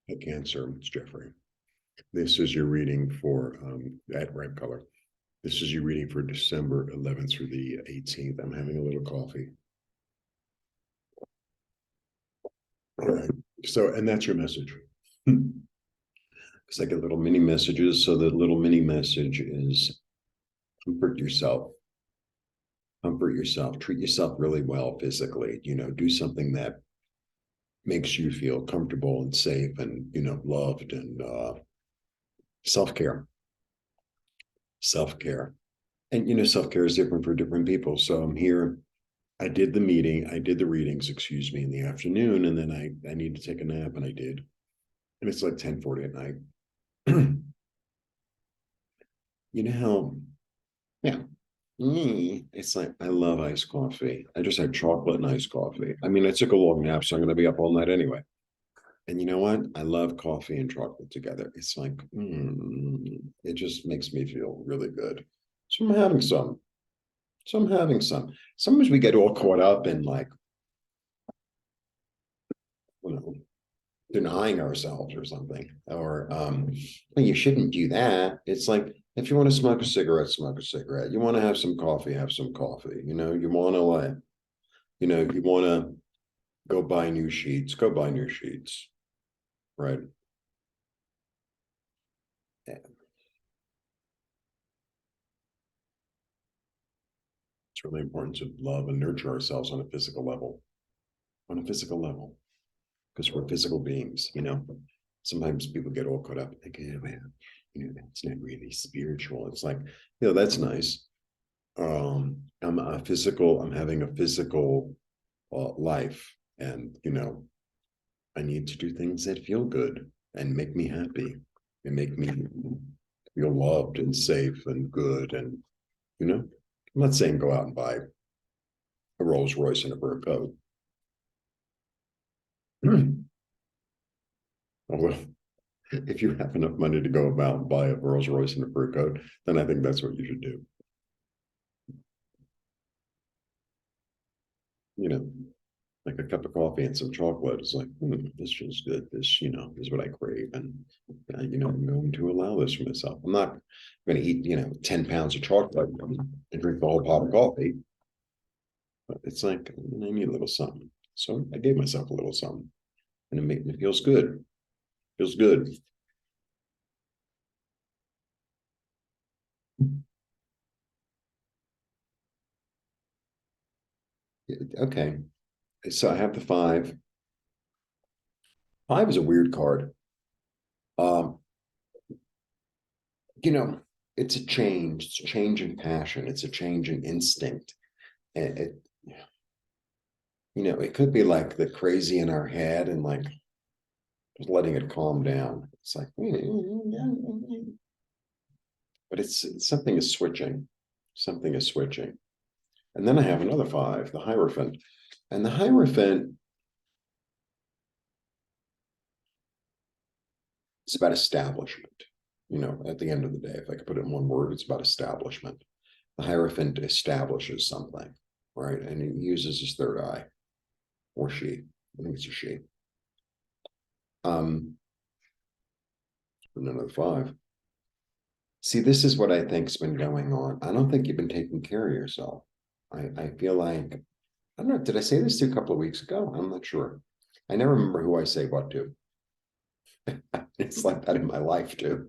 Hey, Cancer, it's Jeffrey. This is your reading for at Ripecolor. This is your reading for December 11th through the 18th. I'm having a little coffee. All right. So, and that's your message. Because I get little mini messages. So the little mini message is comfort yourself. Comfort yourself. Treat yourself really well physically. Do something that makes you feel comfortable and safe and loved and self-care. Self-care. And self-care is different for different people. So I'm here. I did the readings, excuse me, in the afternoon, and then I need to take a nap, and I did. And it's like 10:40 at night. You know how, yeah. It's like I love iced coffee. I just had chocolate and iced coffee. I mean, I took a long nap, so I'm gonna be up all night anyway. And you know what? I love coffee and chocolate together. It's like, it just makes me feel really good. So I'm having some. So I'm having some. Sometimes we get all caught up in like, you know, denying ourselves or something, or well, you shouldn't do that. It's like, if you want to smoke a cigarette, smoke a cigarette. You want to have some coffee, have some coffee. You want to like, you want to go buy new sheets, go buy new sheets, right? Yeah. It's really important to love and nurture ourselves on a physical level, on a physical level, because we're physical beings. Sometimes people get all caught up thinking, oh, man, that's not really spiritual. It's like, that's nice. I'm having a physical life, and I need to do things that feel good and make me happy and make me feel loved and safe and good. And I'm not saying go out and buy a Rolls Royce and a fur coat. Although, if you have enough money to go about and buy a Rolls Royce and a fur coat, then I think that's what you should do. You know, like a cup of coffee and some chocolate is like, this feels good. This, is what I crave. And, I'm going to allow this for myself. I'm not going to eat, 10 pounds of chocolate and drink the whole pot of coffee. But it's like, I need a little something. So I gave myself a little something, and it feels good. Feels good. Okay. So I have the five. Five is a weird card. Um, you know, it's a change. It's a change in passion. It's a change in instinct. And it could be like the crazy in our head and like just letting it calm down. It's like, but it's something is switching. Something is switching. And then I have another five, the Hierophant. And the Hierophant is about establishment. At the end of the day, if I could put it in one word, it's about establishment. The Hierophant establishes something, right? And he uses his third eye, or she. I think it's a she. And another five. See, this is what I think's been going on. I don't think you've been taking care of yourself. I feel like, I don't know, did I say this to you a couple of weeks ago? I'm not sure. I never remember who I say what to. It's like that in my life too.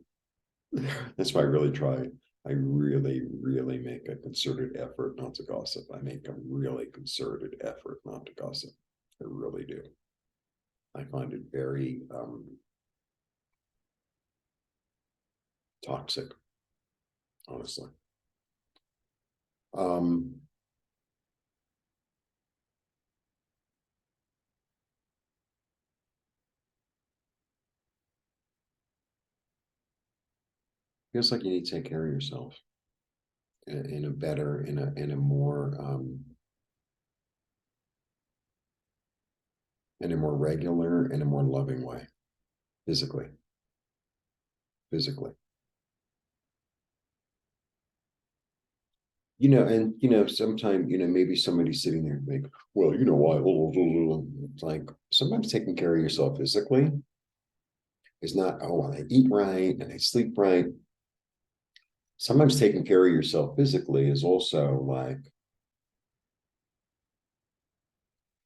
That's why I really try. I really, really make a concerted effort not to gossip. I make a really concerted effort not to gossip. I really do. I find it very toxic, honestly. Um, Feels like you need to take care of yourself in a better, in a more in a more regular, in a more loving way, physically, physically. And sometimes, maybe somebody's sitting there and think, well, why? It's like sometimes taking care of yourself physically is not, oh, well, I eat right and I sleep right. Sometimes taking care of yourself physically is also like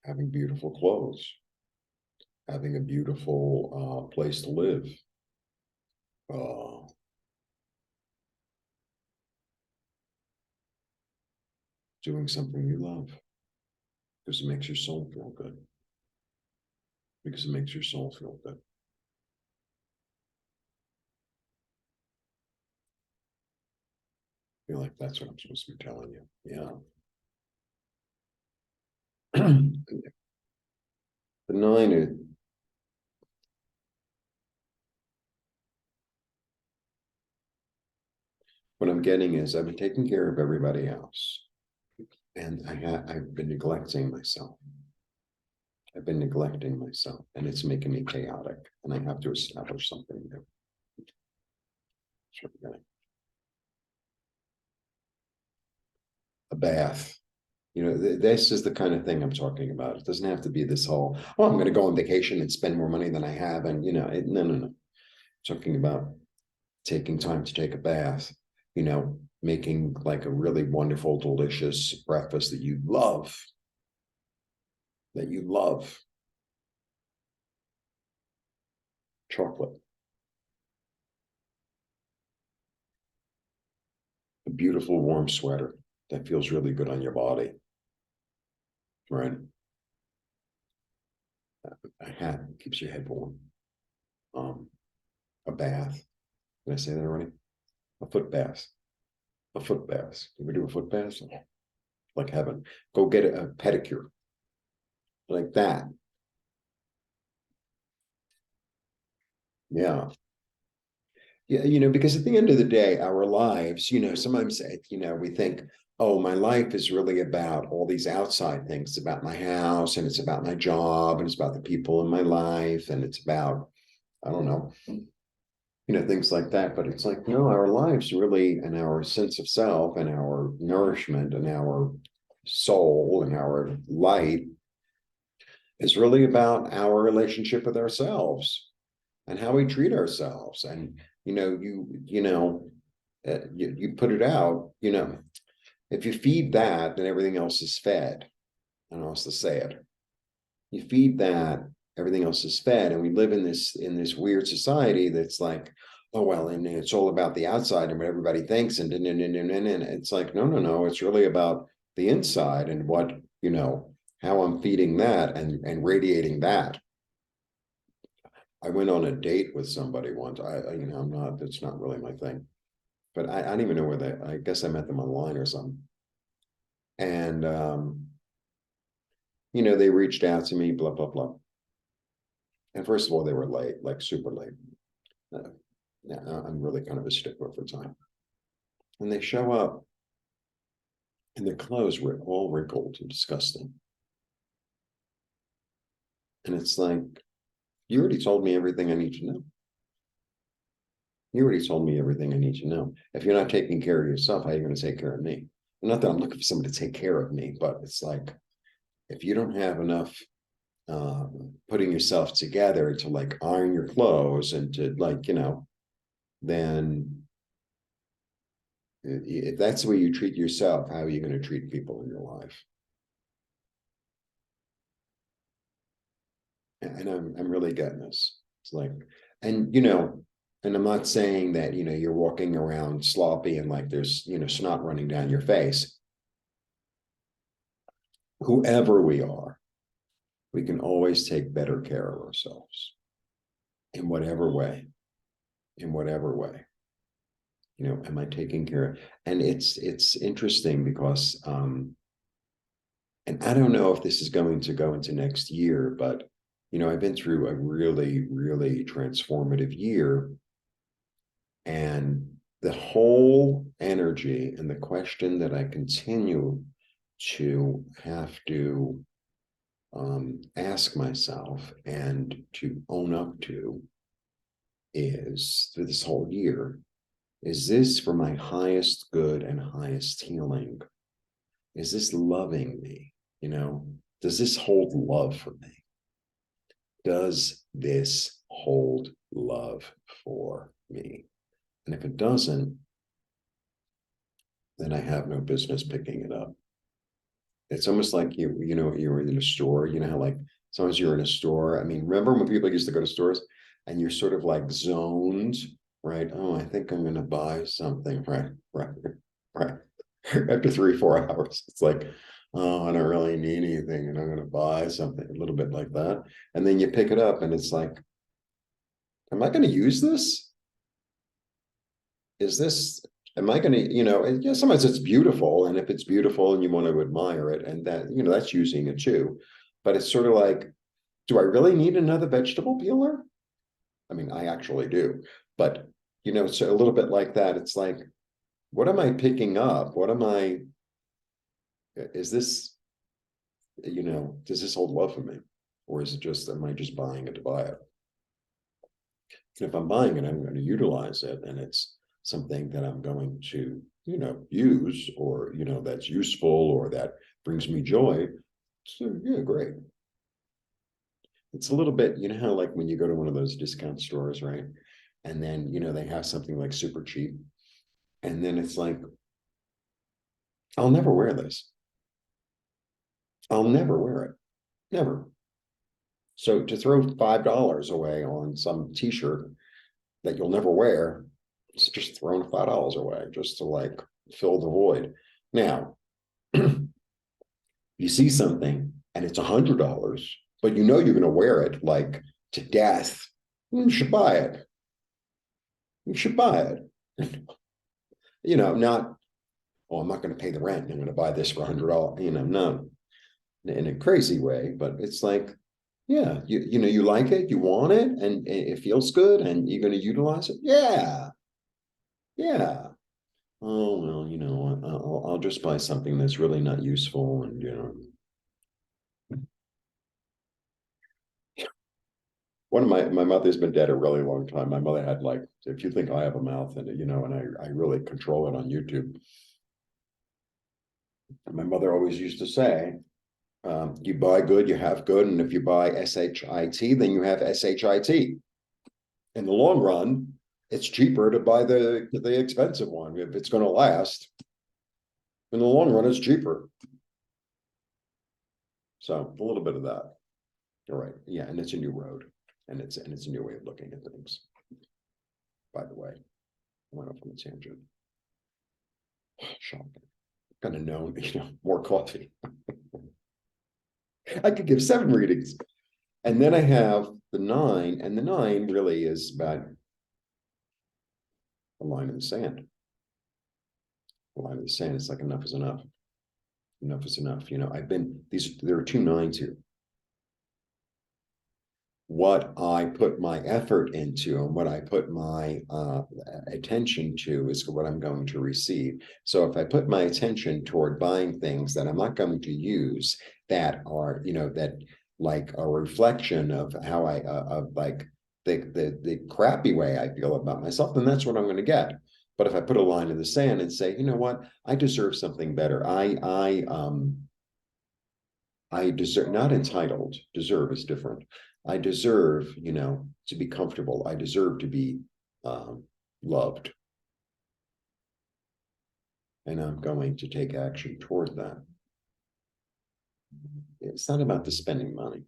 having beautiful clothes, having a beautiful place to live, uh, doing something you love because it makes your soul feel good. Because it makes your soul feel good. I feel like that's what I'm supposed to be telling you. Yeah. The nine is what I'm getting is I've been taking care of everybody else, and I've been neglecting myself. I've been neglecting myself, and it's making me chaotic. And I have to establish something new. A bath. You know, this is the kind of thing I'm talking about. It doesn't have to be this whole, oh, I'm going to go on vacation and spend more money than I have, and no, no, no. I'm talking about taking time to take a bath. Making like a really wonderful, delicious breakfast that you love, chocolate, a beautiful warm sweater that feels really good on your body, right? A hat keeps your head warm. Um, a bath. Did I say that already? A foot bath. A foot bath. You ever do a foot bath? Like heaven. Go get a pedicure. Like that. Yeah. Yeah, because at the end of the day, our lives, sometimes, we think, oh, my life is really about all these outside things. It's about my house and it's about my job and it's about the people in my life and it's about, I don't know, things like that. But it's like, no, our lives really and our sense of self and our nourishment and our soul and our light is really about our relationship with ourselves and how we treat ourselves. And you put it out. If you feed that, then everything else is fed. I don't know how to say it. You feed that, everything else is fed, and we live in this weird society that's like, oh well, and it's all about the outside and what everybody thinks, and it's like, no, no, no, it's really about the inside and what how I'm feeding that and radiating that. I went on a date with somebody once. I'm not. That's not really my thing. But I don't even know where they. I guess I met them online or something. And they reached out to me. Blah blah blah. And first of all, they were late, like super late. Uh, I'm really kind of a stickler for time. And they show up, and their clothes were all wrinkled and disgusting. And it's like, you already told me everything I need to know. You already told me everything I need to know. If you're not taking care of yourself, how are you going to take care of me? Not that I'm looking for someone to take care of me, but it's like, if you don't have enough putting yourself together to like iron your clothes and to like, then if that's the way you treat yourself, how are you going to treat people in your life? And I'm really getting this. It's like, and and I'm not saying that you're walking around sloppy and like there's snot running down your face. Whoever we are, we can always take better care of ourselves in whatever way. In whatever way. Am I taking care of? And it's interesting because and I don't know if this is going to go into next year, but I've been through a really, really transformative year. And the whole energy and the question that I continue to have to ask myself and to own up to is through this whole year, is this for my highest good and highest healing? Is this loving me? Does this hold love for me? Does this hold love for me. And if it doesn't, then I have no business picking it up. It's almost like you were in a store, you know how like sometimes you're in a store. I mean, remember when people used to go to stores and you're sort of like zoned, right? Oh, I think I'm gonna buy something, right, right, right. After 3, 4 hours, it's like, oh, I don't really need anything, and I'm gonna buy something, a little bit like that. And then you pick it up and it's like, am I gonna use this? Is this am I going to, and yeah, sometimes it's beautiful. And if it's beautiful and you want to admire it, and that, that's using it too. But it's sort of like, do I really need another vegetable peeler? I mean, I actually do. But, it's a little bit like that. It's like, what am I picking up? Is this, does this hold love for me? Or is it just, am I just buying it to buy it? And if I'm buying it, I'm going to utilize it. And it's something that I'm going to, use, or, that's useful, or that brings me joy. So yeah, great. It's a little bit, how like when you go to one of those discount stores, right? And then, they have something like super cheap. And then it's like, I'll never wear this. I'll never wear it. Never. So to throw $5 away on some t-shirt that you'll never wear, it's just throwing $5 away just to like fill the void. Now, you see something and it's $100, but you're going to wear it like to death. You should buy it. You should buy it. Not, oh, I'm not going to pay the rent. I'm going to buy this for $100. Not in a crazy way, but it's like, yeah, you like it, you want it, and it feels good, and you're going to utilize it. Yeah, yeah. Oh well, I'll just buy something that's really not useful, and one of my mother's been dead a really long time. My mother had like, if you think I have a mouth in it, and I really control it on YouTube. And my mother always used to say, you buy good, you have good, and if you buy SHIT, then you have SHIT. In the long run, it's cheaper to buy the expensive one if it's going to last. In the long run, it's cheaper. So a little bit of that. All right, yeah, and it's a new road, and it's a new way of looking at things. By the way, I went off on a tangent. Shocking. Kind of known, more coffee. I could give 7 readings. And then I have the 9, and the 9 really is about a line in the sand. A line in the sand. It's like enough is enough. Enough is enough. There are 2 9s here. What I put my effort into and what I put my attention to is what I'm going to receive. So if I put my attention toward buying things that I'm not going to use, that are, that like a reflection of how of like the crappy way I feel about myself, then that's what I'm going to get. But if I put a line in the sand and say, you know what, I deserve something better. I deserve, not entitled, deserve is different. I deserve, to be comfortable. I deserve to be loved. And I'm going to take action toward that. It's not about the spending money.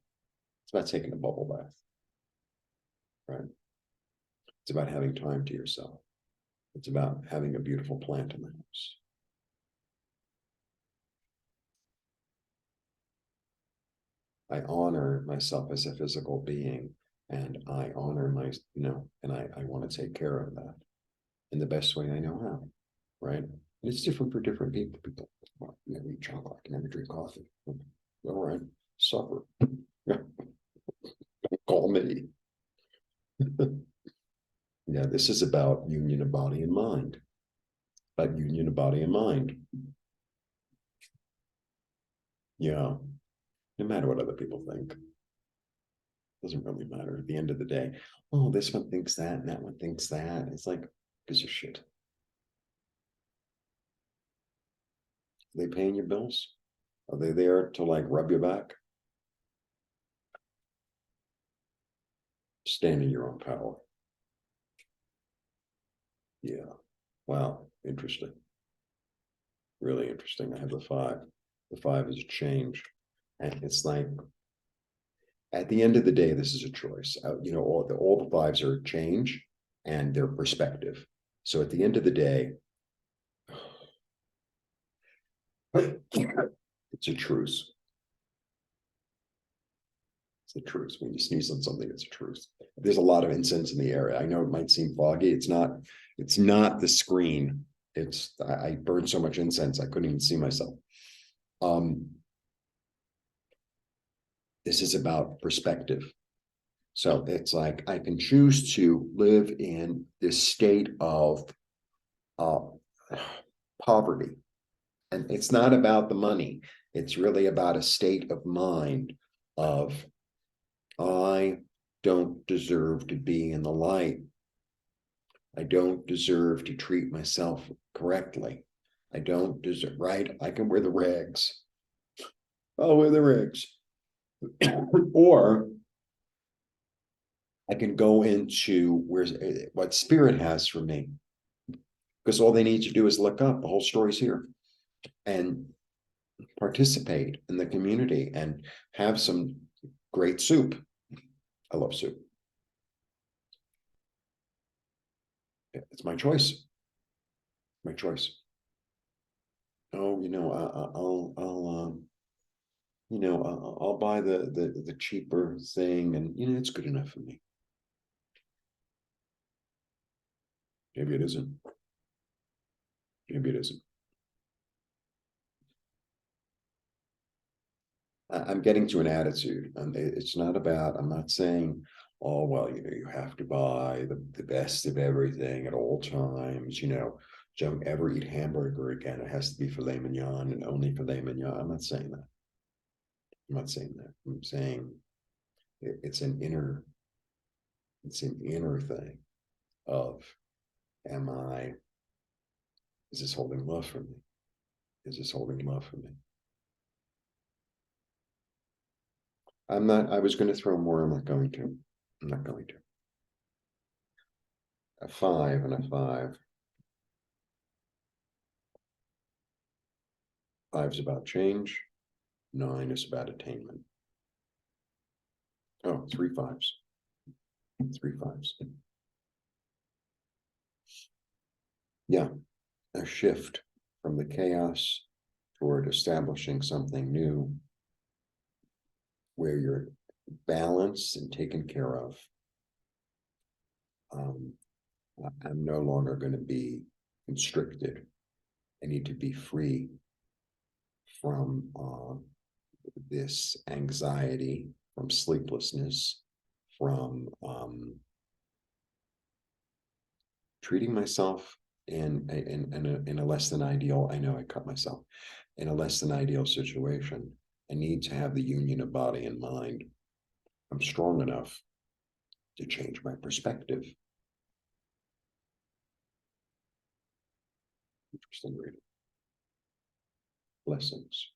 It's about taking a bubble bath, right? It's about having time to yourself. It's about having a beautiful plant in the house. I honor myself as a physical being, and I honor my, and I want to take care of that in the best way I know how, right? And it's different for different people. People, well, I never eat chocolate, I never drink coffee. All right, suffer. Call me. Yeah, this is about union of body and mind. About union of body and mind. Yeah, no matter what other people think. Doesn't really matter at the end of the day. Oh, this one thinks that, and that one thinks that. It's like, gives a shit. Are they paying your bills? Are they there to like rub your back? stand in your own power. Yeah. Wow. Interesting. Really interesting. I have the five. The five is a change. And it's like at the end of the day, this is a choice. All the fives are change and their perspective. So at the end of the day, it's a truce. It's a truce. When you sneeze on something, it's a truce. There's a lot of incense in the area. I know it might seem foggy. It's not. It's not the screen. I burned so much incense I couldn't even see myself. Um, this is about perspective. So it's like I can choose to live in this state of uh, poverty. And it's not about the money. It's really about a state of mind of I don't deserve to be in the light. I don't deserve to treat myself correctly. I don't deserve, right? I can wear the rags. I'll wear the rags. Or I can go into what spirit has for me. Because all they need to do is look up. The whole story's here. And participate in the community and have some great soup. I love soup. It's my choice. My choice. Oh, I'll buy the cheaper thing, and it's good enough for me. Maybe it isn't. Maybe it isn't. I'm getting to an attitude, and it's not about. I'm not saying, oh well, you have to buy the best of everything at all times. Don't ever eat hamburger again. It has to be filet mignon and only filet mignon. I'm not saying that. I'm not saying that. I'm saying it's an inner. It's an inner thing of, am I? Is this holding love for me? Is this holding love for me? I'm not. I was going to throw more. I'm not going to. I'm not going to. A five and a five. Five's about change. Nine is about attainment. Oh, three fives. Three fives. Yeah, a shift from the chaos toward establishing something new where you're balanced and taken care of. Um, I'm no longer going to be constricted. I need to be free from this anxiety, from sleeplessness, from treating myself in a less than ideal. I know I cut myself in a less than ideal situation. I need to have the union of body and mind. I'm strong enough to change my perspective. Interesting reading. Blessings.